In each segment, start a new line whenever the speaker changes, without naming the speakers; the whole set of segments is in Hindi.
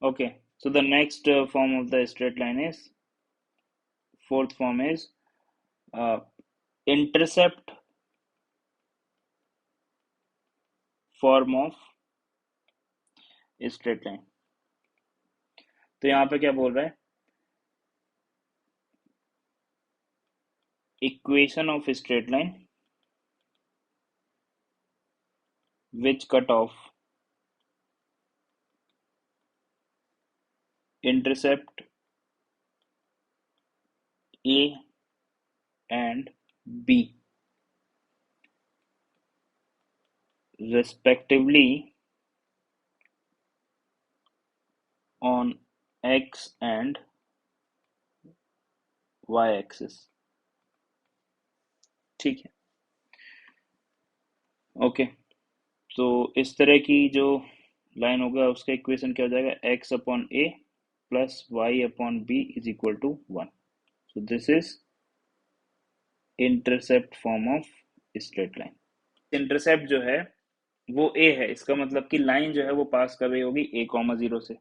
Okay, so the next form of the straight line is, fourth form is uh, intercept form of straight line. तो यहाँ पे क्या बोल रहा है, equation of straight line which cut off intercept A and B respectively on x and y axis. ठीक है, ओके। तो इस तरह की जो लाइन होगा उसका इक्वेशन क्या हो जाएगा, x upon a plus y upon b is equal to 1। So this is intercept form of straight line. Intercept जो है वो a है, इसका मतलब कि लाइन जो है वो पास कर रही होगी a कॉमा 0 से,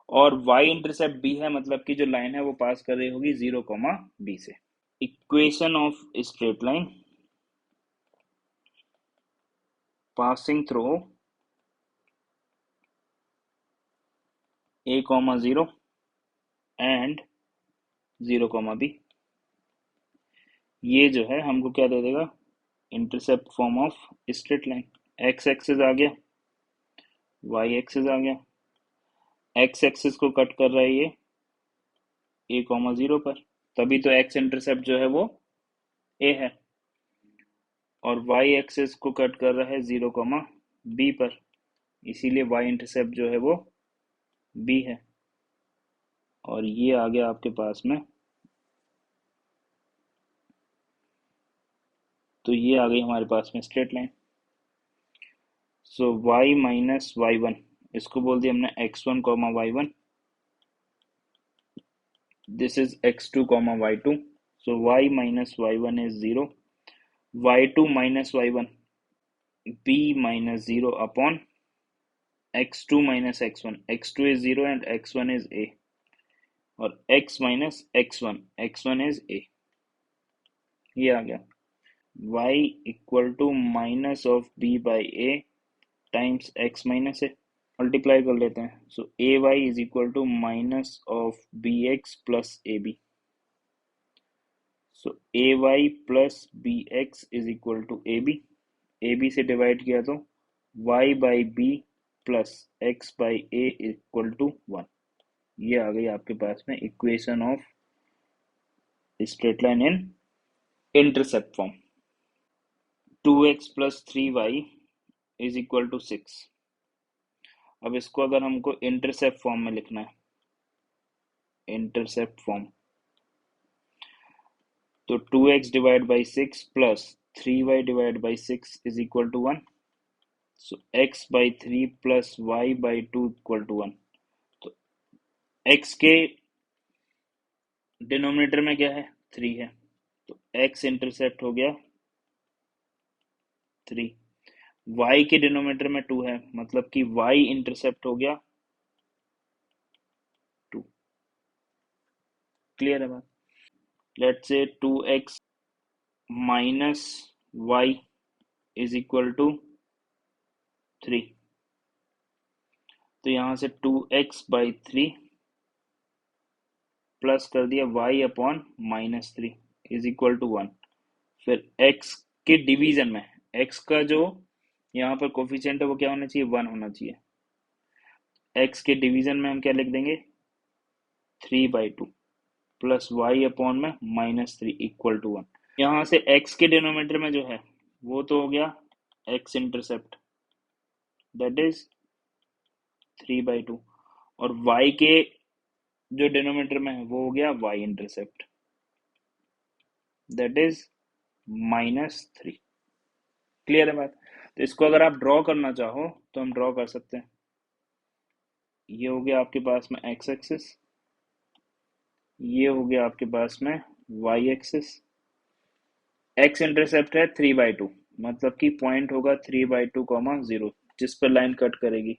और y इंटरसेप्ट b है, मतलब कि जो लाइन है वो पास कर रही होगी 0 कॉमा b से। Equation of straight line passing through a comma 0 and 0 comma b, ये जो है हमको क्या दे देगा, intercept form of straight line. X axis आ गया, वाई एक्सिस आ गया, एक्स एक्सिस को कट कर रहा है ये a कॉमा 0 पर, तभी तो एक्स इंटरसेप्ट जो है वो a है, और वाई एक्सिस को कट कर रहा है 0 कॉमा b पर, इसीलिए वाई इंटरसेप्ट जो है वो b है। और ये आ गया आपके पास में, तो ये आ गई हमारे पास में straight line. So y minus y one, इसको बोल दिया हमने x1 comma y one, this is x2 comma y two. So y minus y one is 0, y2 minus y one b minus 0 upon x2 minus x1, x2 is 0 and x1 is a, और x minus x1, x1 is a, ये आ गया। y equal to minus of b by a times x minus a, multiply कर लेते हैं। So a y is equal to minus of b x plus a b, so a y plus b x is equal to a b से डिवाइड किया तो y by b plus x by a equal to 1। ये आ गई आपके पास में equation of straight line in intercept form. 2x plus 3y is equal to 6। अब इसको अगर हमको इंटरसेप्ट फॉर्म में लिखना है, इंटरसेप्ट फॉर्म, तो 2x divide by 6 plus 3y divide by 6 is equal to 1। So x by 3 plus y by 2 equal to 1। तो x के डिनोमिनेटर में क्या है, 3 है, तो x इंटरसेप्ट हो गया 3। y के डिनोमिनेटर में 2 है, मतलब कि y इंटरसेप्ट हो गया 2। क्लियर है बात? Let's say 2x minus y is equal to 3, तो यहां से 2x बाई 3 प्लस कर दिया y upon minus 3 is equal to 1। फिर x के डिवीजन में x का जो यहाँ पर कोफिशिएंट है वो क्या होना चाहिए, 1 होना चाहिए। x के डिवीजन में हम क्या लिख देंगे, 3/2 प्लस y अपॉन में माइनस 3 इक्वल टू 1। यहाँ से x के डिनोमिनेटर में जो है वो तो हो गया x इंटरसेप्ट, दैट इज 3/2, और y के जो डिनोमिनेटर में है वो हो गया y intercept, that is -3। Clear है बात? तो इसको अगर आप ड्रॉ करना चाहो तो हम ड्रॉ कर सकते हैं। ये हो गया आपके पास में x एक्सिस, ये हो गया आपके पास में y एक्सिस, x इंटरसेप्ट है 3/2, मतलब कि पॉइंट होगा 3/2, 0 जिस पर लाइन कट करेगी,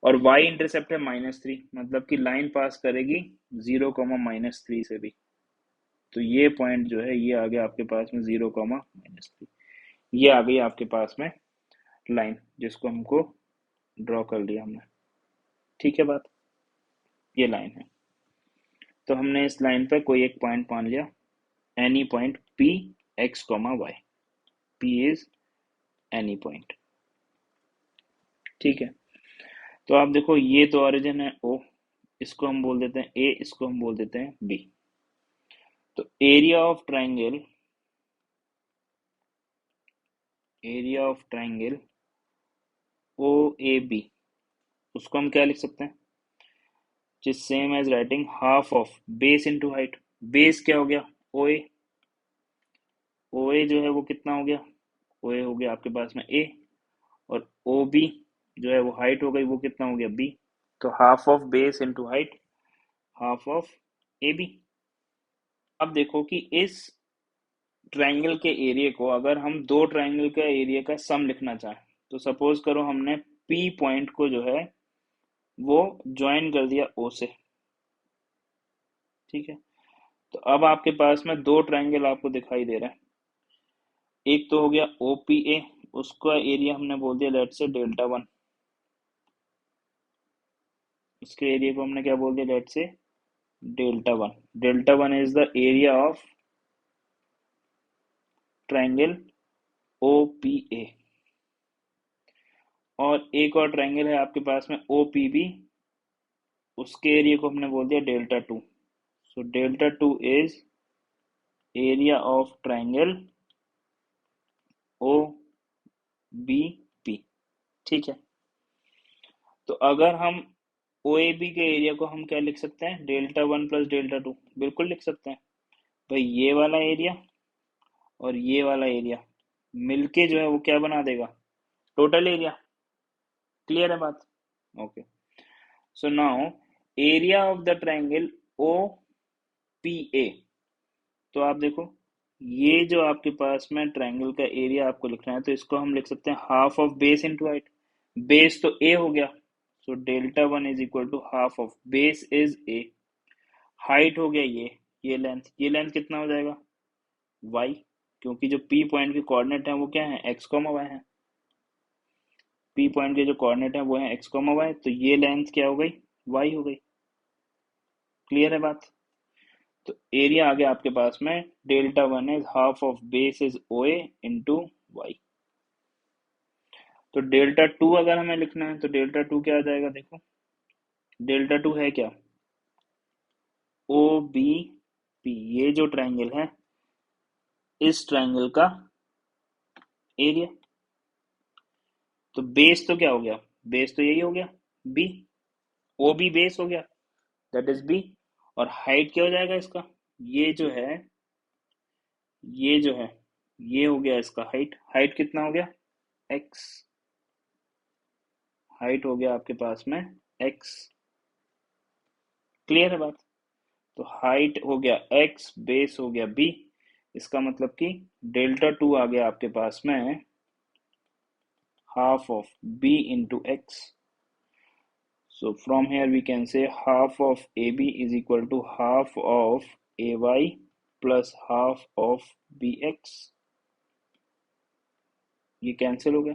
और y इंटरसेप्ट है -3, मतलब कि लाइन पास करेगी 0, -3 से भी। तो ये पॉइंट जो है ये आ गया आपके पास में 0, -3, ये आ गई आपके पास में लाइन, जिसको हमको ड्रॉ कर लिया हमने। ठीक है बात, ये लाइन है। तो हमने इस लाइन पर कोई एक पॉइंट मान लिया, any point P x, y, P is any point. ठीक है, तो आप देखो ये तो ऑरिजिन है O, इसको हम बोल देते हैं A, इसको हम बोल देते हैं B। तो area of triangle O A B, उसको हम क्या लिख सकते हैं, जिस same as writing half of base into height. Base क्या हो गया, ओ ए, ओ ए जो है वो कितना हो गया, ओ ए हो गया आपके पास में ए, और ओ बी जो है वो हाइट हो गई, वो कितना हो गया बी। तो half of base into height, half of A B. अब देखो कि इस ट्राइंगल के एरिया को अगर हम दो ट्राइंगल का एरिया का सम लिखना चाहें, तो सपोज करो हमने पी पॉइंट को जो है वो ज्वाइन कर दिया ओ से। ठीक है, तो अब आपके पास में दो ट्राइंगल आपको दिखाई दे रहा है। एक तो हो गया ओ पी ए, उसका एरिया हमने बोल दिया लेट से Δ1, उसके एरिया को हमने क्या बोल दिया, late say Δ1। Δ1 is the area of triangle O P A. और एक और ट्राइंगल है आपके पास में ओ पी बी, उसके एरिया को हमने बोल दिया Δ2। So Δ2 is area of triangle O B P. ठीक है, तो अगर हम ओ ए बी के एरिया को हम क्या लिख सकते हैं, Δ1 प्लस Δ2, बिल्कुल लिख सकते हैं भाई। ये वाला एरिया और ये वाला एरिया मिलके जो है वो क्या बना देगा, टोटल एरिया। क्लियर है बात, okay. So now area of the triangle O P A, तो आप देखो ये जो आपके पास में ट्राइंगल का एरिया आपको लिखना है, तो इसको हम लिख सकते हैं half of base into height. Base तो ए हो गया, so Δ1 is equal to half of base is a, height हो गया ये लेंथ, ये लेंथ कितना हो जाएगा y, क्योंकि जो P पॉइंट के कोऑर्डिनेट हैं वो क्या है, x, y है। P पॉइंट के जो कोऑर्डिनेट हैं वो है x, y, तो ये लेंथ क्या हो गई, y हो गई। क्लियर है बात, तो एरिया आ गया आपके पास में Δ1 is half of base is O A into y. तो Δ2 अगर हमें लिखना है तो Δ2 क्या आ जाएगा, देखो Δ2 है क्या, ओ बी पी, ये जो ट्राइंगल है इस ट्राइंगल का एरिया। तो बेस तो क्या हो गया, बेस तो यही हो गया बी, ओ बी बेस हो गया, दैट इज बी। और हाइट क्या हो जाएगा इसका, ये जो है ये जो है ये हो गया इसका हाइट, हाइट कितना हो गया एक्स, हाइट हो गया आपके पास में एक्स। क्लियर है बात, तो हाइट हो गया एक्स, बेस हो गया बी, इसका मतलब कि Δ2 आ गया आपके पास में half of b into x. So from here we can say half of AB is equal to half of AY plus half of BX. ये कैंसिल हो गया,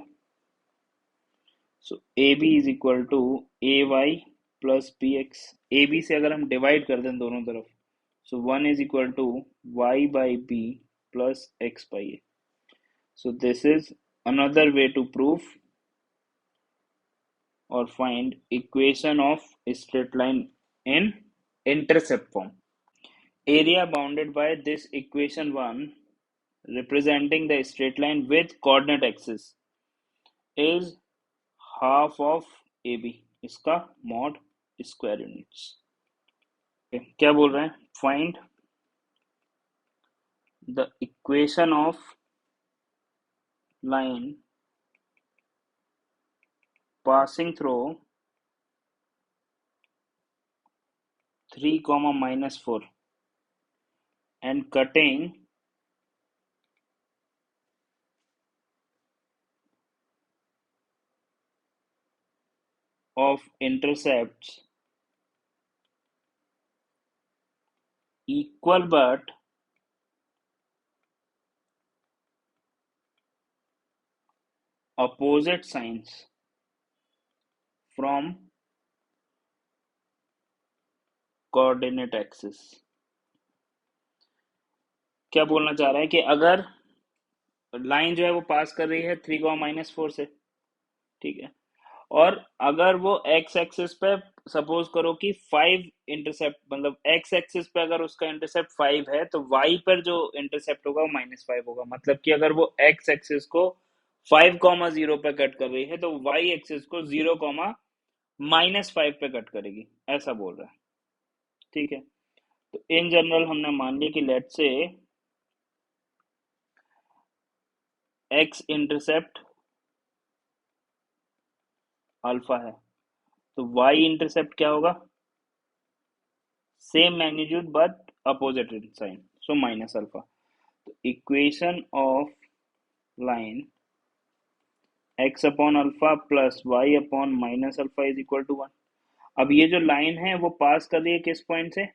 सो AB is equal to AY plus BX। AB से अगर हम डिवाइड कर दें दोनों तरफ, so 1 is equal to Y by B plus X by A. So this is another way to prove or find equation of straight line in intercept form. Area bounded by this equation 1 representing the straight line with coordinate axis is half of AB, इसका mod square units। क्या बोल रहे हैं, find the equation of line passing through 3, -4 and cutting of intercepts equal but opposite signs from coordinate axis। क्या बोलना चाह रहा है कि अगर लाइन जो है वो पास कर रही है 3, -4 से, ठीक है, और अगर वो एक्स एक्सिस पे सपोज करो कि 5 इंटरसेप्ट, मतलब एक्स एक्सिस पे अगर उसका इंटरसेप्ट 5 है तो वाई पर जो इंटरसेप्ट होगा वो -5 होगा। मतलब कि अगर वो एक्स एक्सिस को 5, 0 पे कट कर रही है तो वाई एक्सिस को 0, -5 पे कट करेगी, ऐसा बोल रहा है। ठीक है, तो इन जनरल हमने मान लिया कि लेट से एक्स इंटरसेप्ट अल्फा है तो वाई इंटरसेप्ट क्या होगा, same magnitude but opposite sign, so minus alpha. तो equation of line x upon alpha plus y upon minus alpha is equal to 1। अब ये जो लाइन है वो पास कर रही है किस पॉइंट से,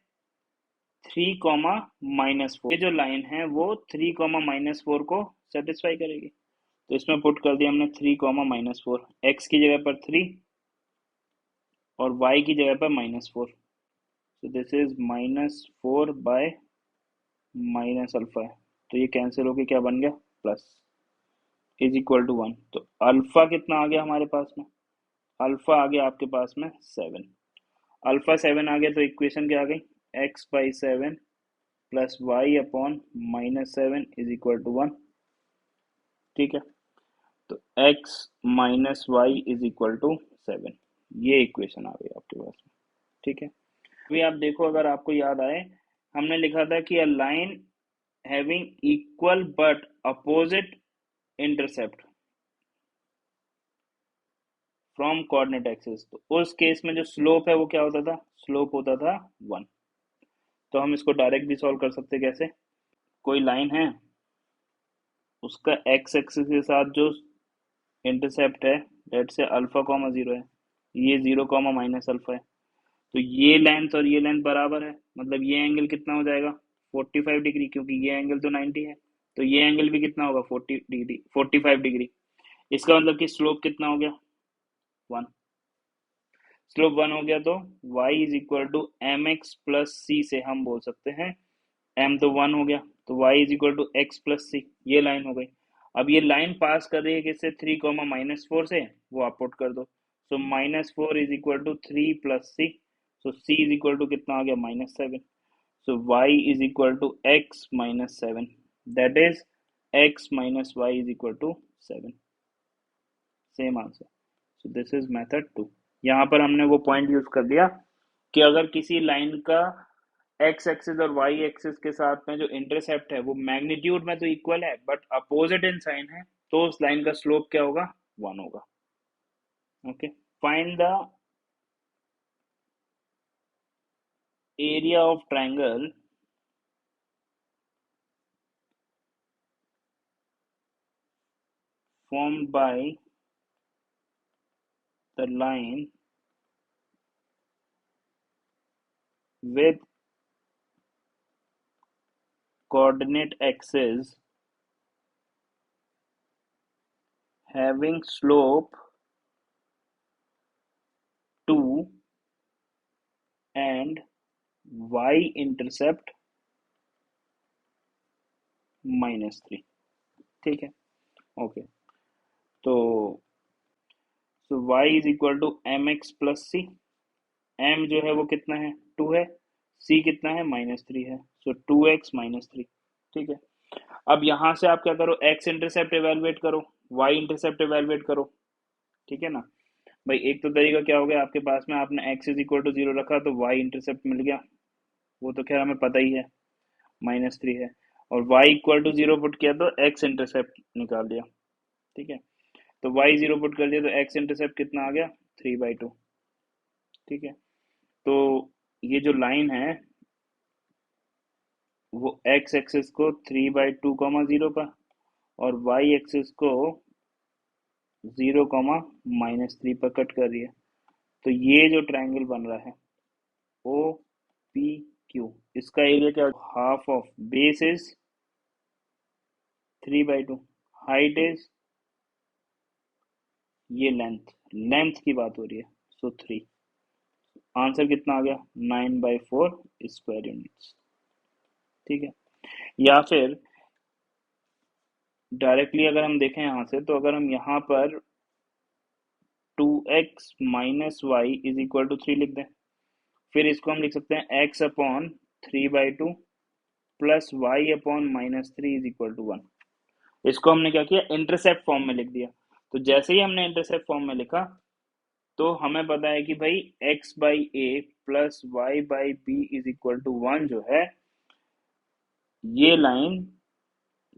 3, -4। ये जो लाइन है वो 3, -4 को सेटिस्फाई करेगी। तो इसमें पुट कर दिया हमने 3, -4, x की जगह पर 3 और y की जगह पर -4। तो this is -4 bye minus alpha है, तो ये कैंसिल होके क्या बन गया, प्लस, इज इक्वल टू 1। तो अल्फा कितना आ गया हमारे पास में, अल्फा आ गया आपके पास में 7। अल्फा 7 आ गया तो इक्वेशन क्या आ गई, x/7 plus y upon -7 is equal to 1। ठीक है, तो x minus y is equal to 7, ये इक्वेशन आ गई आपके पास में। ठीक है, अभी आप देखो, अगर आपको याद आए, हमने लिखा था कि a line having equal but opposite intercept from coordinate axis, तो उस केस में जो स्लोप है वो क्या होता था, स्लोप होता था 1। तो हम इसको डायरेक्ट भी सॉल्व कर सकते, कैसे, कोई लाइन है, उसका एक्स एक्सिस के साथ जो इंटरसेप्ट है, लेट से अल्फा, 0 है, ये 0, -अल्फा है, तो ये लेंथ और ये लेंथ बराबर है, मतलब ये एंगल कितना हो जाएगा, 45 डिग्री, क्योंकि ये एंगल तो 90 है, तो ये एंगल भी कितना होगा, 40 डिग्री, 45 डिग्री। इसका मतलब कि स्लोप कितना हो गया, 1। स्लोप 1 हो गया तो y is equal to m x plus c से हम बोल सकते हैं, m तो 1 हो गया, तो y is equal to x plus c, ये लाइन हो गई। अब ये लाइन पास कर रही है किससे, 3, -4 से, वो आप पुट कर दो। So -4 is equal to 3 plus c, so c is equal to कितना आ गया, -7। So y is equal to x -7, that is x minus y is equal to 7, same answer. So this is method 2। यहाँ पर हमने वो पॉइंट यूज कर दिया कि अगर किसी लाइन का एक्स एक्सिस और वाई एक्सिस के साथ में जो इंटरसेप्ट है वो मैग्नीट्यूड में तो इक्वल है बट अपोजिट इन साइन है, तो उस लाइन का स्लोप क्या होगा, 1 होगा। Okay, find the area of triangle formed by the line with coordinate axis having slope 2 and y intercept -3। ठीक है, ओके, तो y is equal to m x plus c, m जो है वो कितना है, 2 है, c कितना है, -3 है, सो 2x -3। ठीक है, अब यहां से आप क्या करो, x इंटरसेप्ट इवेलुएट करो, y इंटरसेप्ट इवेलुएट करो। ठीक है ना भाई, एक तो तरीका क्या हो गया, आपके पास में आपने x इज इक्वल टू 0 रखा तो y इंटरसेप्ट मिल गया, वो तो खैर हमें पता ही है, -3 है, और y इक्वल टू 0 पुट किया तो x इंटरसेप्ट निकाल दिया। ठीक है, तो y 0 पुट कर दिया तो x इंटरसेप्ट कितना आ गया, 3/2। ठीक है, तो ये जो लाइन है वो x एक्सिस को 3/2, 0 पर, और y एक्सिस को 0, -3 पर कट कर रही है। तो ये जो ट्रायंगल बन रहा है ओ पी क्यू, इसका एरिया क्या, half of base is 3/2, height is, ये लेंथ की बात हो रही है, सो 3। आंसर कितना आ गया, 9/4 स्क्वायर यूनिट्स। ठीक है। या फिर डायरेक्टली अगर हम देखें यहाँ से, तो अगर हम यहाँ पर 2x minus y is equal to 3 लिख दें, फिर इसको हम लिख सकते हैं x upon 3/2 plus y upon -3 is equal to 1। इसको हमने क्या किया, इंटरसेप्ट फॉर्म में लिख दिया। तो जैसे ही हमने इंटरसेप्ट फॉर्म में लिखा, तो हमें पता है कि भाई x by a plus y by b is equal to 1 जो है, ये लाइन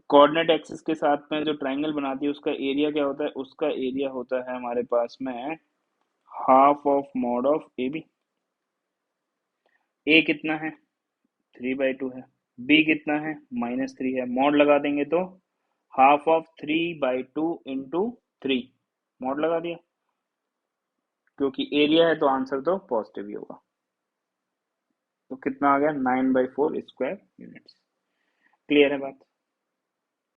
कोऑर्डिनेट एक्सिस के साथ में जो ट्रायंगल बनाती है, उसका एरिया क्या होता है, उसका एरिया होता है हमारे पास में half of mod of A B. A कितना है, 3/2 है, बी कितना है, -3 है, मॉड लगा देंगे तो हाफ ऑफ 3/2 इंटू 3, मॉड लगा दिया, क्योंकि एरिया है तो आंसर तो पॉजिटिव ही होगा। तो कितना आ गया, 9/4 स्क्वायर यूनिट्स। क्लियर है बात।